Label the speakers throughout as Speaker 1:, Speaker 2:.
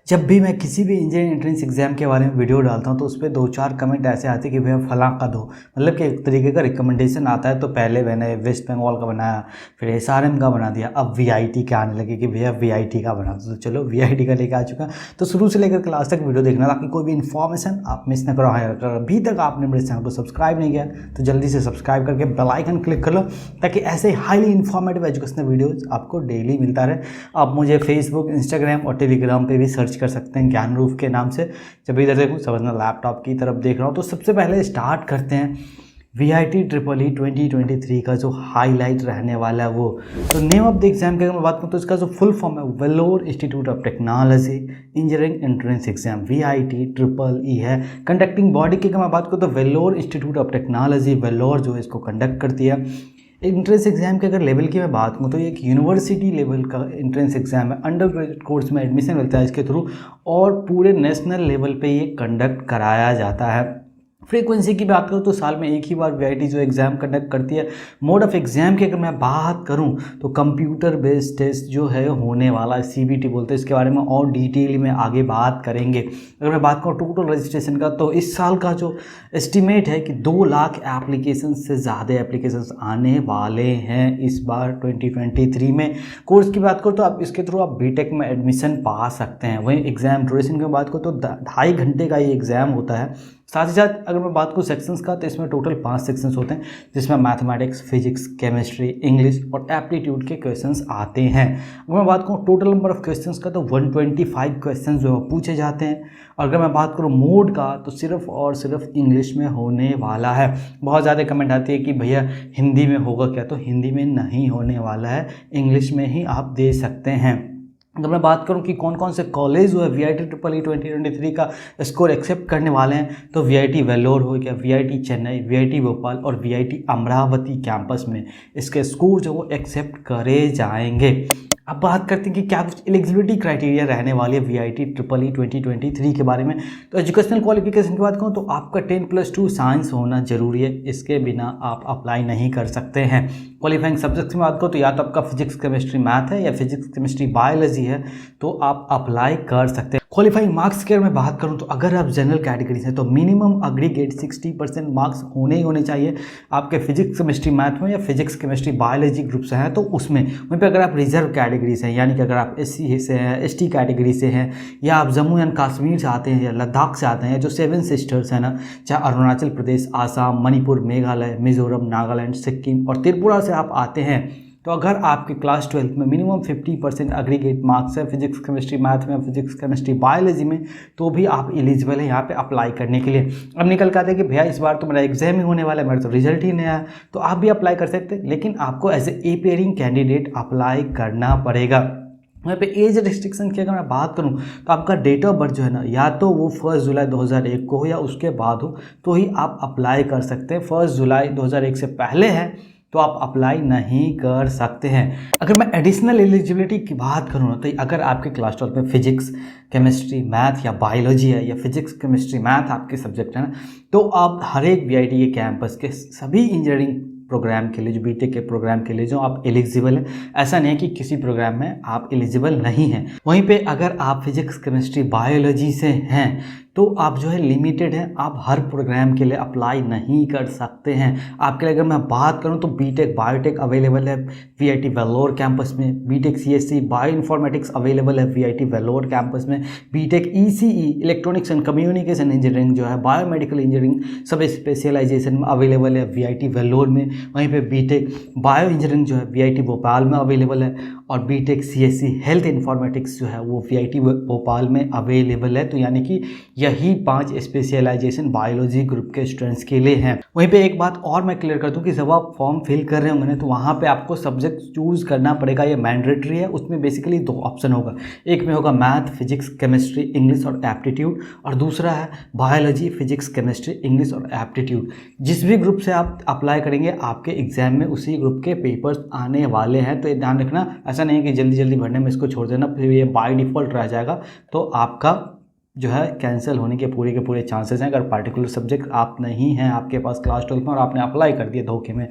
Speaker 1: जब भी मैं किसी भी इंजीनियरिंग एंट्रेंस एग्जाम के बारे में वीडियो डालता हूं तो उस पर 2-4 कमेंट ऐसे आते हैं कि भैया फलां का दो। मतलब कि एक तरीके का रिकमेंडेशन आता है। तो पहले मैंने वेस्ट बंगाल का बनाया, फिर एसआरएम का बना दिया, अब वीआईटी के आने लगे कि भैया वीआईटी का बना दो। तो चलो वीआईटी का लेकर आ चुका। तो शुरू से लेकर क्लास तक वीडियो देखना ताकि कोई भी इन्फॉर्मेशन आप मिस ना करो। अगर अभी तक आपने मेरे चैनल को सब्सक्राइब नहीं किया तो जल्दी से सब्सक्राइब करके बेल आइकन क्लिक कर लो ताकि ऐसे हाईली इन्फॉर्मेटिव एजुकेशनल वीडियोज आपको डेली मिलता रहे। आप मुझे फेसबुक, इंस्टाग्राम और टेलीग्राम पे भी सर्च कर सकते हैं ज्ञान रूप के नाम से। जब इधर देखूँ समझना लैपटॉप की तरफ देख रहा हूँ। तो सबसे पहले स्टार्ट करते हैं वीआईटी ट्रिपल ई 2023 का जो हाईलाइट रहने वाला है वो। तो नेम ऑफ द एग्जाम की अगर मैं बात करूँ तो इसका जो फुल फॉर्म है Vellore institute of technology engineering entrance exam VIT triple E है। कंडक्टिंग बॉडी की अगर मैं बात करूँ तो Vellore institute of technology Vellore जो है इसको कंडक्ट करती है। एंट्रेंस एग्जाम के अगर लेवल की मैं बात करूँ तो ये एक यूनिवर्सिटी लेवल का एंट्रेंस एग्जाम है। अंडर ग्रेजुएट कोर्स में एडमिशन मिलता है इसके थ्रू और पूरे नेशनल लेवल पे ये कंडक्ट कराया जाता है। फ्रीक्वेंसी की बात करूँ तो साल में एक ही बार वीआईटी जो एग्ज़ाम कंडक्ट करती है। मोड ऑफ एग्ज़ाम की अगर मैं बात करूँ तो कंप्यूटर बेस्ड टेस्ट जो है होने वाला है, सीबीटी बोलते हैं। इसके बारे में और डिटेल में आगे बात करेंगे। अगर मैं बात करूँ टोटल रजिस्ट्रेशन का तो इस साल का जो एस्टिमेट है कि 2 लाख एप्लीकेशन से ज़्यादा एप्लीकेशन आने वाले हैं इस बार 2023 में। कोर्स की बात करूँ तो आप इसके थ्रू आप बीटेक में एडमिशन पा सकते हैं। वहीं एग्ज़ाम ड्यूरेशन की बात करूँ तो 2.5 घंटे का ये एग्ज़ाम होता है। साथ ही साथ अगर मैं बात करूँ सेक्शंस का तो इसमें टोटल 5 सेक्शंस होते हैं जिसमें मैथमेटिक्स, फिजिक्स, केमिस्ट्री, इंग्लिश और एप्टीट्यूड के क्वेश्चंस आते हैं। अगर मैं बात करूँ टोटल नंबर ऑफ क्वेश्चंस का तो 125 क्वेश्चंस जो है पूछे जाते हैं। और अगर मैं बात करूँ मोड का तो सिर्फ और सिर्फ इंग्लिश में होने वाला है। बहुत ज़्यादा कमेंट आती है कि भैया हिंदी में होगा क्या, तो हिंदी में नहीं होने वाला है, इंग्लिश में ही आप दे सकते हैं। अगर मैं बात करूं कि कौन कौन से कॉलेज जो है वीआईटी ट्रिपल ई 2023 का स्कोर एक्सेप्ट करने वाले हैं तो वीआईटी वेल्लोर हो गया, वीआईटी चेन्नई, वीआईटी भोपाल और वीआईटी अमरावती कैंपस में इसके स्कोर जो वो एक्सेप्ट करे जाएंगे। अब बात करते हैं कि क्या कुछ एलिजिबिलिटी क्राइटेरिया रहने वाली है वीआईटी ट्रिपल ई 2023 के बारे में। तो एजुकेशनल क्वालिफिकेशन की बात करूँ तो आपका 10+2 साइंस होना जरूरी है, इसके बिना आप अप्लाई नहीं कर सकते हैं। क्वालिफाइंग सब्जेक्ट्स की बात करो तो या तो आपका फिजिक्स केमिस्ट्री मैथ है या फिजिक्स केमिस्ट्री बायोलॉजी है तो आप अप्लाई कर सकते हैं। क्वालिफाइंग मार्क्स की अगर मैं बात करूं तो अगर आप जनरल कैटेगरी से तो मिनिमम अग्रीगेट 60% मार्क्स होने ही होने चाहिए आपके फिजिक्स केमिस्ट्री मैथ में या फिजिक्स केमिस्ट्री बायोलॉजी ग्रुप से हैं तो उसमें। वहीं पे अगर आप रिजर्व कैटेगरी से हैं यानी कि अगर आप एससी से हैं, एसटी कैटेगरी से हैं या आप जम्मू एंड कश्मीर से आते हैं या लद्दाख से आते हैं, जो 7 सिस्टर्स हैं ना, चाहे अरुणाचल प्रदेश, आसाम, मणिपुर, मेघालय, मिजोरम, नागालैंड, सिक्किम और त्रिपुरा से आप आते हैं तो अगर आपके क्लास 12 में मिनिमम 50% एग्रीगेट मार्क्स है फिजिक्स केमिस्ट्री मैथ में, फिजिक्स केमिस्ट्री बायोलॉजी में तो भी आप एलिजिबल है यहाँ पे अप्लाई करने के लिए। अब निकल के आते हैं कि भैया इस बार तो मेरा एग्जाम ही होने वाला है, मेरा तो रिजल्ट ही नहीं आया, तो आप भी अप्लाई कर सकते हैं लेकिन आपको as a appearing candidate apply करना पड़ेगा। वहाँ पे एज रिस्ट्रिक्शन की अगर मैं बात करूँ तो आपका डेट ऑफ बर्थ जो है ना या तो वो 1 जुलाई 2001 को हो या उसके बाद हो तो ही आप अप्लाई कर सकते हैं। 1 जुलाई 2001 से पहले है तो आप अप्लाई नहीं कर सकते हैं। अगर मैं एडिशनल एलिजिबिलिटी की बात करूँ ना तो अगर आपके क्लास 12 में फिजिक्स केमिस्ट्री मैथ या बायोलॉजी है या फिजिक्स केमिस्ट्री मैथ आपके सब्जेक्ट है ना तो आप हर एक वीआईटी के कैंपस के सभी इंजीनियरिंग प्रोग्राम के लिए, जो बीटेक के प्रोग्राम के लिए जो आप एलिजिबल हैं, ऐसा नहीं है कि किसी प्रोग्राम में आप एलिजिबल नहीं हैं। वहीं पे अगर आप फिजिक्स केमिस्ट्री बायोलॉजी से हैं तो आप जो है लिमिटेड हैं, आप हर प्रोग्राम के लिए अप्लाई नहीं कर सकते हैं। आपके लिए अगर मैं बात करूं तो बीटेक बायोटेक अवेलेबल है वीआईटी वेल्लोर कैंपस में, BTech CSC bioinformatics available है वीआईटी वेल्लोर कैंपस में, BTech ECE electronics and communication engineering जो है बायोमेडिकल इंजीनियरिंग सब स्पेशलाइजेशन में अवेलेबल है वीआईटी वेल्लोर में। वहीं पे बीटेक बायो इंजीनियरिंग जो है वीआईटी भोपाल में अवेलेबल है और बीटेक सीएससी हेल्थ इन्फॉर्मेटिक्स जो है वो वीआईटी भोपाल में अवेलेबल है। तो यानी कि यही 5 स्पेशलाइजेशन बायोलॉजी ग्रुप के स्टूडेंट्स के लिए हैं। वहीं पे एक बात और मैं क्लियर कर दूं कि जब आप फॉर्म फिल कर रहे होंगे ना तो वहाँ पे आपको सब्जेक्ट चूज करना पड़ेगा, ये मैंडेटरी है। उसमें बेसिकली 2 ऑप्शन होगा, एक में होगा मैथ, फिजिक्स, केमिस्ट्री, इंग्लिश और एप्टीट्यूड और दूसरा है बायोलॉजी, फिजिक्स, केमिस्ट्री, इंग्लिश और एप्टीट्यूड। जिस भी ग्रुप से आप अप्लाई करेंगे आपके एग्जाम में उसी ग्रुप के पेपर्स आने वाले हैं। तो ध्यान रखना, ऐसा नहीं है कि जल्दी जल्दी भरने में इसको छोड़ देना फिर ये बाय डिफ़ॉल्ट रह जाएगा तो आपका जो है कैंसिल होने के पूरे चांसेस हैं अगर पार्टिकुलर सब्जेक्ट आप नहीं हैं आपके पास क्लास 12 में और आपने अप्लाई कर दिया धोखे में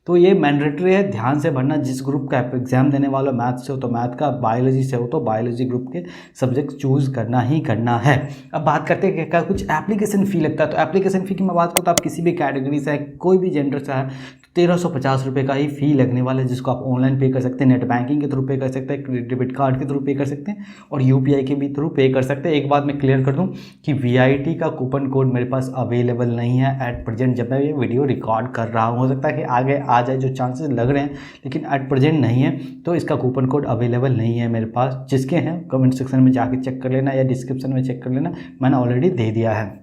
Speaker 1: तो ये मैंडेटरी है, ध्यान से भरना। जिस ग्रुप का एग्जाम देने वाला मैथ से हो तो मैथ का, बायोलॉजी से हो तो बायोलॉजी ग्रुप के सब्जेक्ट चूज़ करना ही करना है। अब बात करते हैं क्या कुछ एप्लीकेशन फ़ी लगता है। तो एप्लीकेशन फ़ी की मैं बात करूँ तो आप किसी भी कैटेगरी से है, कोई भी जेंडर से है, 1350 रुपये का ही फ़ी लगने वाला है, जिसको आप ऑनलाइन पे कर सकते हैं, नेट बैंकिंग के थ्रू पे कर सकते हैं, डेबिट कार्ड के थ्रू पे कर सकते हैं और यूपीआई के भी थ्रू पे कर सकते हैं। एक बात मैं क्लियर कर दूं कि वीआईटी का कूपन कोड मेरे पास अवेलेबल नहीं है एट प्रेजेंट, जब मैं ये वीडियो रिकॉर्ड कर रहा हूँ। हो सकता है कि आगे आ जाए, जो चांसेस लग रहे हैं, लेकिन एट प्रेजेंट नहीं है। तो इसका कूपन कोड अवेलेबल नहीं है मेरे पास। जिसके हैं कमेंट सेक्शन में जाके चेक कर लेना या डिस्क्रिप्शन में चेक कर लेना, मैंने ऑलरेडी दे दिया है।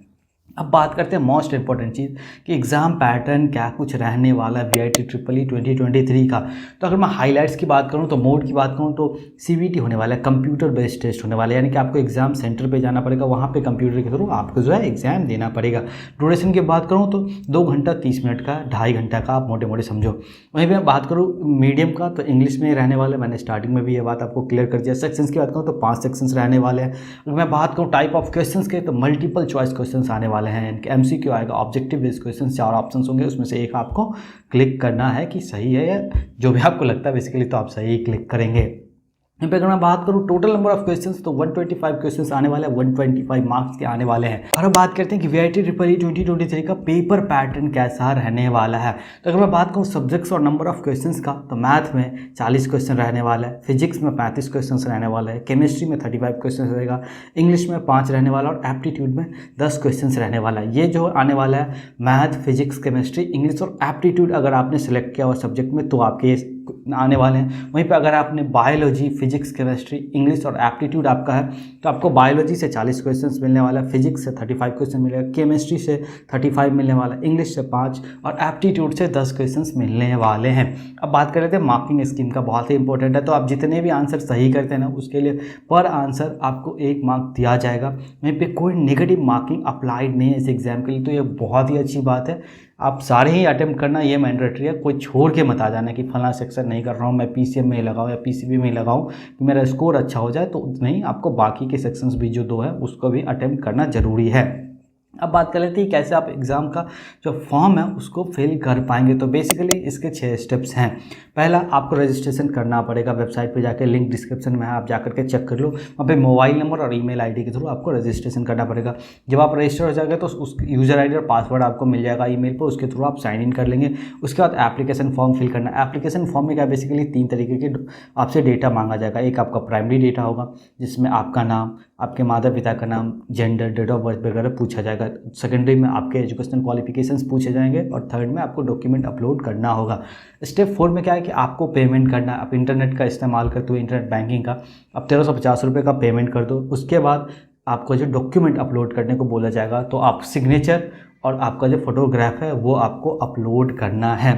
Speaker 1: अब बात करते हैं मोस्ट इंपॉर्टेंट चीज़ कि एग्ज़ाम पैटर्न क्या कुछ रहने वाला है वीआईटी ट्रिपल 2023 का। तो अगर मैं हाइलाइट्स की बात करूं तो मोड की बात करूं तो सीवीटी होने वाला है, कंप्यूटर बेस्ड टेस्ट होने वाला है, यानी कि आपको एग्जाम सेंटर पे जाना पड़ेगा, वहां पे कंप्यूटर के थ्रू आपको जो है एग्जाम देना पड़ेगा। ड्यूरेशन की बात करूँ तो 2 घंटा 30 मिनट का, 2.5 घंटा का, आप मोटे मोटे समझो। वहीं पर बात करूँ मीडियम का तो इंग्लिश में रहने वाला है, मैंने स्टार्टिंग में भी ये बात आपको क्लियर कर दिया। सेक्शंस की बात करूँ तो 5 सेक्शंस रहने वाले हैं। अगर मैं बात करूँ टाइप ऑफ क्वेश्चंस के तो मल्टीपल चॉइस क्वेश्चंस आने वाले हैं, एमसीक्यू आएगा, ऑब्जेक्टिव बेस्ड क्वेश्चन, 4 ऑप्शंस होंगे, उसमें से एक आपको क्लिक करना है कि सही है या जो भी आपको लगता है बेसिकली, तो आप सही क्लिक करेंगे। यहाँ पे अगर मैं बात करूँ टोटल नंबर ऑफ क्वेश्चंस तो 125 क्वेश्चंस आने वाले हैं, 125 मार्क्स के आने वाले हैं। और अब बात करते हैं कि वीआईटी ट्रिपल 2023 का पेपर पैटर्न कैसा रहने वाला है। तो अगर मैं बात करूँ सब्जेक्ट्स और नंबर ऑफ क्वेश्चंस का तो मैथ में 40 क्वेश्चन रहने वाला है, फिजिक्स में 35 क्वेश्चन रहने वाला है, केमिस्ट्री में 35 क्वेश्चन रहेगा, इंग्लिश में 5 रहने वाला और एप्टीट्यूड में 10 क्वेश्चन रहने वाला है। ये जो आने वाला है मैथ, फिजिक्स, केमिस्ट्री, इंग्लिश और एप्टीट्यूड अगर आपने सेलेक्ट किया हुआ सब्जेक्ट में तो आपके आने वाले हैं। वहीं पे अगर आपने बायोलॉजी, फिजिक्स, केमिस्ट्री, इंग्लिश और एप्टीट्यूड आपका है तो आपको बायोलॉजी से 40 क्वेश्चंस मिलने वाला है, फिजिक्स से 35 क्वेश्चन मिलेगा, केमिस्ट्री से 35 मिलने वाला है, इंग्लिश से 5 और एप्टीट्यूड से 10 क्वेश्चंस मिलने वाले हैं। अब बात कर रहे थे मार्किंग स्कीम का, बहुत ही इंपॉर्टेंट है। तो आप जितने भी आंसर सही करते हैं ना उसके लिए पर आंसर आपको 1 मार्क दिया जाएगा। वहीं पर कोई नेगेटिव मार्किंग अप्लाइड नहीं है इस एग्जाम के लिए, तो ये बहुत ही अच्छी बात है। आप सारे ही अटेम्प्ट करना, ये मैंडेटरी है। कोई छोड़ के मत आ जाना कि फला सेक्शन नहीं कर रहा हूँ, मैं पीसीएम में ही लगाऊँ या पीसीबी में ही लगाऊँ कि मेरा स्कोर अच्छा हो जाए, तो नहीं, आपको बाकी के सेक्शंस भी जो 2 है उसको भी अटेम्प्ट करना ज़रूरी है। अब बात कर लेते हैं कैसे आप एग्ज़ाम का जो फॉर्म है उसको फिल कर पाएंगे। तो बेसिकली इसके 6 स्टेप्स हैं। पहला, आपको रजिस्ट्रेशन करना पड़ेगा, वेबसाइट पे जाके, लिंक डिस्क्रिप्शन में है, आप जाकर के चेक कर लो। वहाँ पे मोबाइल नंबर और ईमेल आईडी के थ्रू आपको रजिस्ट्रेशन करना पड़ेगा। जब आप रजिस्टर हो जाएगा तो उस यूज़र आईडी और पासवर्ड आपको मिल जाएगा ईमेल पर, उसके थ्रू आप साइन इन कर लेंगे। उसके बाद एप्लीकेशन फॉर्म फिल करना। एप्लीकेशन फॉर्म में क्या बेसिकली 3 तरीके के आपसे डेटा मांगा जाएगा। एक आपका प्राइमरी डेटा होगा जिसमें आपका नाम, आपके माता पिता का नाम, जेंडर, डेट ऑफ बर्थ वगैरह पूछा जाएगा। सेकेंडरी में आपके एजुकेशनल क्वालिफिकेशंस पूछे जाएंगे और थर्ड में आपको डॉक्यूमेंट अपलोड करना होगा। स्टेप 4 में क्या है कि आपको पेमेंट करना है। आप इंटरनेट का इस्तेमाल करते हुए इंटरनेट बैंकिंग का आप 1350 रुपये का पेमेंट कर दो। उसके बाद आपको जो डॉक्यूमेंट अपलोड करने को बोला जाएगा तो आप सिग्नेचर और आपका जो फोटोग्राफ है वो आपको अपलोड करना है।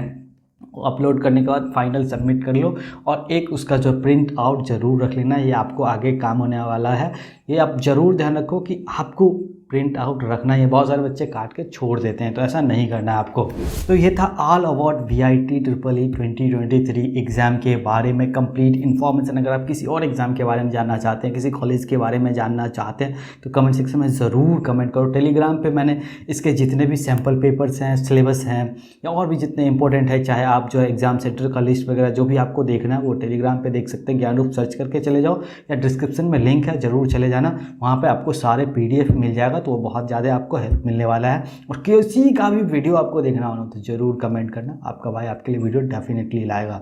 Speaker 1: अपलोड करने के बाद फाइनल सबमिट कर लो और एक उसका जो प्रिंट आउट ज़रूर रख लेना, ये आपको आगे काम होने वाला है। ये आप ज़रूर ध्यान रखो कि आपको प्रिंट आउट रखना है। बहुत सारे बच्चे काट के छोड़ देते हैं, तो ऐसा नहीं करना है आपको। तो ये था all about VIT triple E 2023 exam के बारे में कंप्लीट इन्फॉर्मेशन। अगर आप किसी और एग्ज़ाम के बारे में जानना चाहते हैं, किसी कॉलेज के बारे में जानना चाहते हैं तो कमेंट सेक्शन में ज़रूर कमेंट करो। टेलीग्राम पे मैंने इसके जितने भी सैम्पल पेपर्स हैं, सिलेबस हैं या और भी जितने इंपॉर्टेंट है, चाहे आप जो है एग्ज़ाम सेंटर का लिस्ट वगैरह जो भी आपको देखना है वो टेलीग्राम पे देख सकते हैं। ज्ञानरूप सर्च करके चले जाओ या डिस्क्रिप्शन में लिंक है, ज़रूर चले जाना, वहाँ पे आपको सारे PDF मिल जाएगा, तो वो बहुत ज़्यादा आपको हेल्प मिलने वाला है। और किसी का भी वीडियो आपको देखना हो तो ज़रूर कमेंट करना, आपका भाई आपके लिए वीडियो डेफिनेटली लाएगा।